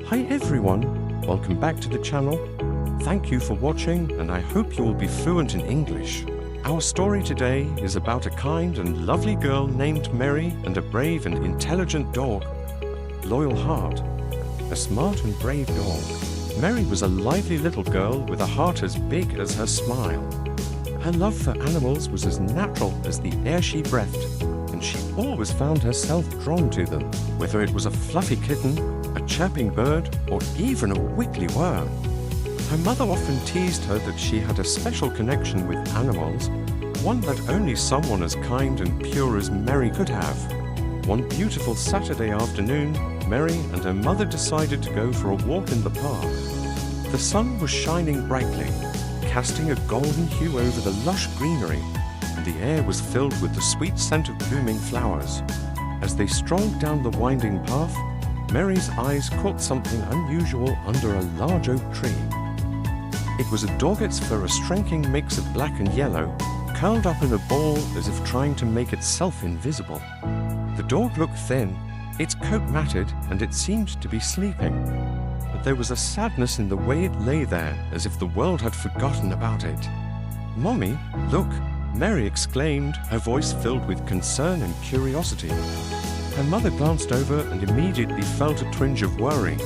Hi everyone, welcome back to the channel. Thank you for watching and I hope you will be fluent in English. Our story today is about a kind and lovely girl named Mary and a brave and intelligent dog, Loyal Heart, a smart and brave dog. Mary was a lively little girl with a heart as big as her smile. Her love for animals was as natural as the air she breathed, and she always found herself drawn to them, whether it was a fluffy kitten, a chirping bird, or even a wiggly worm. Her mother often teased her that she had a special connection with animals, one that only someone as kind and pure as Mary could have. One beautiful Saturday afternoon, Mary and her mother decided to go for a walk in the park. The sun was shining brightly, casting a golden hue over the lush greenery, and the air was filled with the sweet scent of blooming flowers. As they strolled down the winding path, Mary's eyes caught something unusual under a large oak tree. It was a doggett's fur, a striking mix of black and yellow, curled up in a ball as if trying to make itself invisible. The dog looked thin, its coat matted, and it seemed to be sleeping. But there was a sadness in the way it lay there, as if the world had forgotten about it. "Mommy, look!" Mary exclaimed, her voice filled with concern and curiosity. Her mother glanced over and immediately felt a twinge of worry.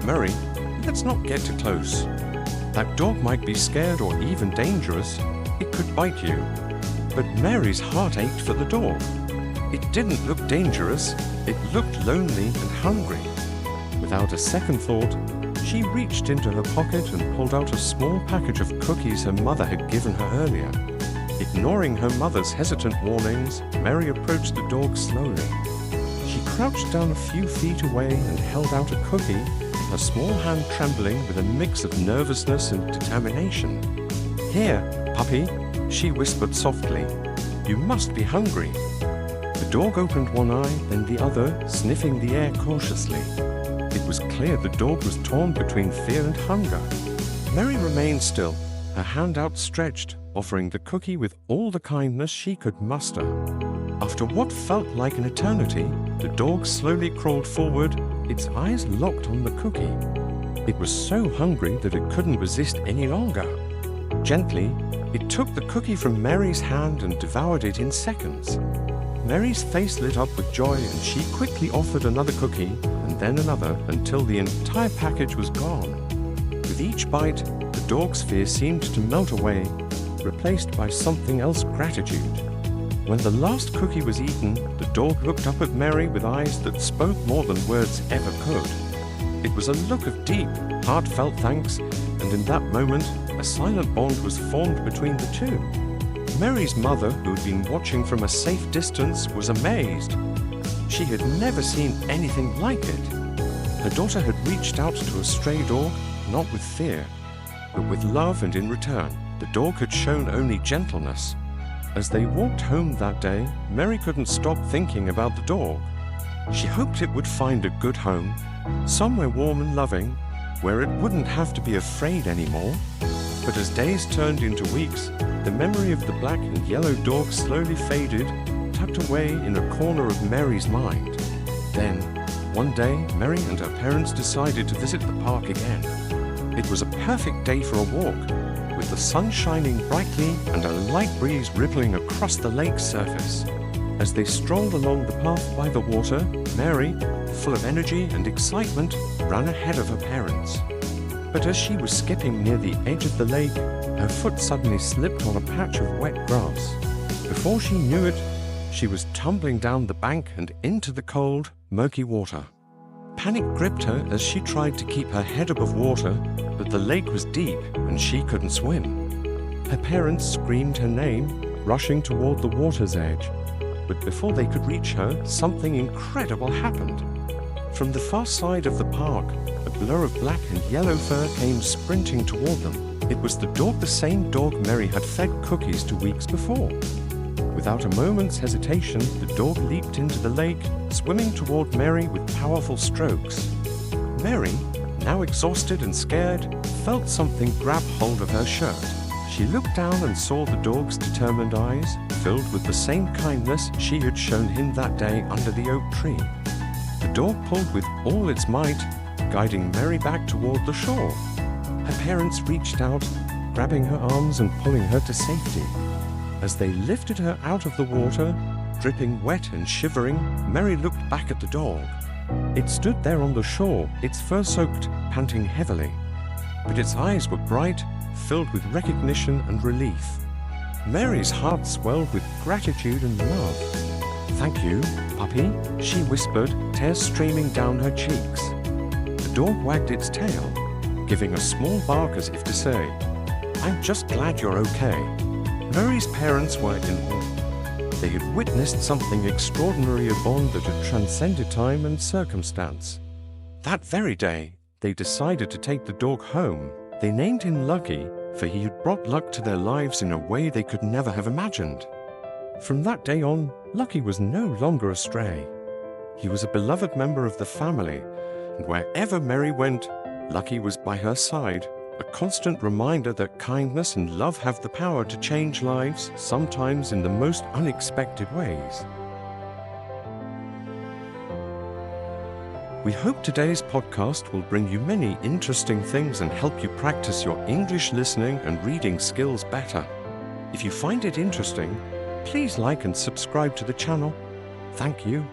"Mary, let's not get too close. That dog might be scared or even dangerous. It could bite you." But Mary's heart ached for the dog. It didn't look dangerous. It looked lonely and hungry. Without a second thought, she reached into her pocket and pulled out a small package of cookies her mother had given her earlier. Ignoring her mother's hesitant warnings, Mary approached the dog slowly. She crouched down a few feet away and held out a cookie, her small hand trembling with a mix of nervousness and determination. "Here, puppy," she whispered softly. "You must be hungry." The dog opened one eye, then the other, sniffing the air cautiously. It was clear the dog was torn between fear and hunger. Mary remained still, her hand outstretched, offering the cookie with all the kindness she could muster. After what felt like an eternity, the dog slowly crawled forward, its eyes locked on the cookie. It was so hungry that it couldn't resist any longer. Gently, it took the cookie from Mary's hand and devoured it in seconds. Mary's face lit up with joy and she quickly offered another cookie and then another until the entire package was gone. With each bite, the dog's fear seemed to melt away, replaced by something else, gratitude. When the last cookie was eaten, the dog looked up at Mary with eyes that spoke more than words ever could. It was a look of deep, heartfelt thanks, and in that moment, a silent bond was formed between the two. Mary's mother, who had been watching from a safe distance, was amazed. She had never seen anything like it. Her daughter had reached out to a stray dog, not with fear, but with love, and in return, the dog had shown only gentleness. As they walked home that day, Mary couldn't stop thinking about the dog. She hoped it would find a good home, somewhere warm and loving, where it wouldn't have to be afraid anymore. But as days turned into weeks, the memory of the black and yellow dog slowly faded, tucked away in a corner of Mary's mind. Then, one day, Mary and her parents decided to visit the park again. It was a perfect day for a walk, with the sun shining brightly and a light breeze rippling across the lake's surface. As they strolled along the path by the water, Mary, full of energy and excitement, ran ahead of her parents. But as she was skipping near the edge of the lake, her foot suddenly slipped on a patch of wet grass. Before she knew it, she was tumbling down the bank and into the cold, murky water. Panic gripped her as she tried to keep her head above water, but the lake was deep and she couldn't swim. Her parents screamed her name, rushing toward the water's edge. But before they could reach her, something incredible happened. From the far side of the park, a blur of black and yellow fur came sprinting toward them. It was the same dog Mary had fed cookies 2 weeks before. Without a moment's hesitation, the dog leaped into the lake, swimming toward Mary with powerful strokes. Mary, now exhausted and scared, felt something grab hold of her shirt. She looked down and saw the dog's determined eyes, filled with the same kindness she had shown him that day under the oak tree. The dog pulled with all its might, guiding Mary back toward the shore. Her parents reached out, grabbing her arms and pulling her to safety. As they lifted her out of the water, dripping wet and shivering, Mary looked back at the dog. It stood there on the shore, its fur soaked, panting heavily. But its eyes were bright, filled with recognition and relief. Mary's heart swelled with gratitude and love. "Thank you, puppy," she whispered, tears streaming down her cheeks. The dog wagged its tail, giving a small bark as if to say, "I'm just glad you're okay." Mary's parents were in awe. They had witnessed something extraordinary, a bond that had transcended time and circumstance. That very day, they decided to take the dog home. They named him Lucky, for he had brought luck to their lives in a way they could never have imagined. From that day on, Lucky was no longer a stray. He was a beloved member of the family, and wherever Mary went, Lucky was by her side, a constant reminder that kindness and love have the power to change lives, sometimes in the most unexpected ways. We hope today's podcast will bring you many interesting things and help you practice your English listening and reading skills better. If you find it interesting, please like and subscribe to the channel. Thank you.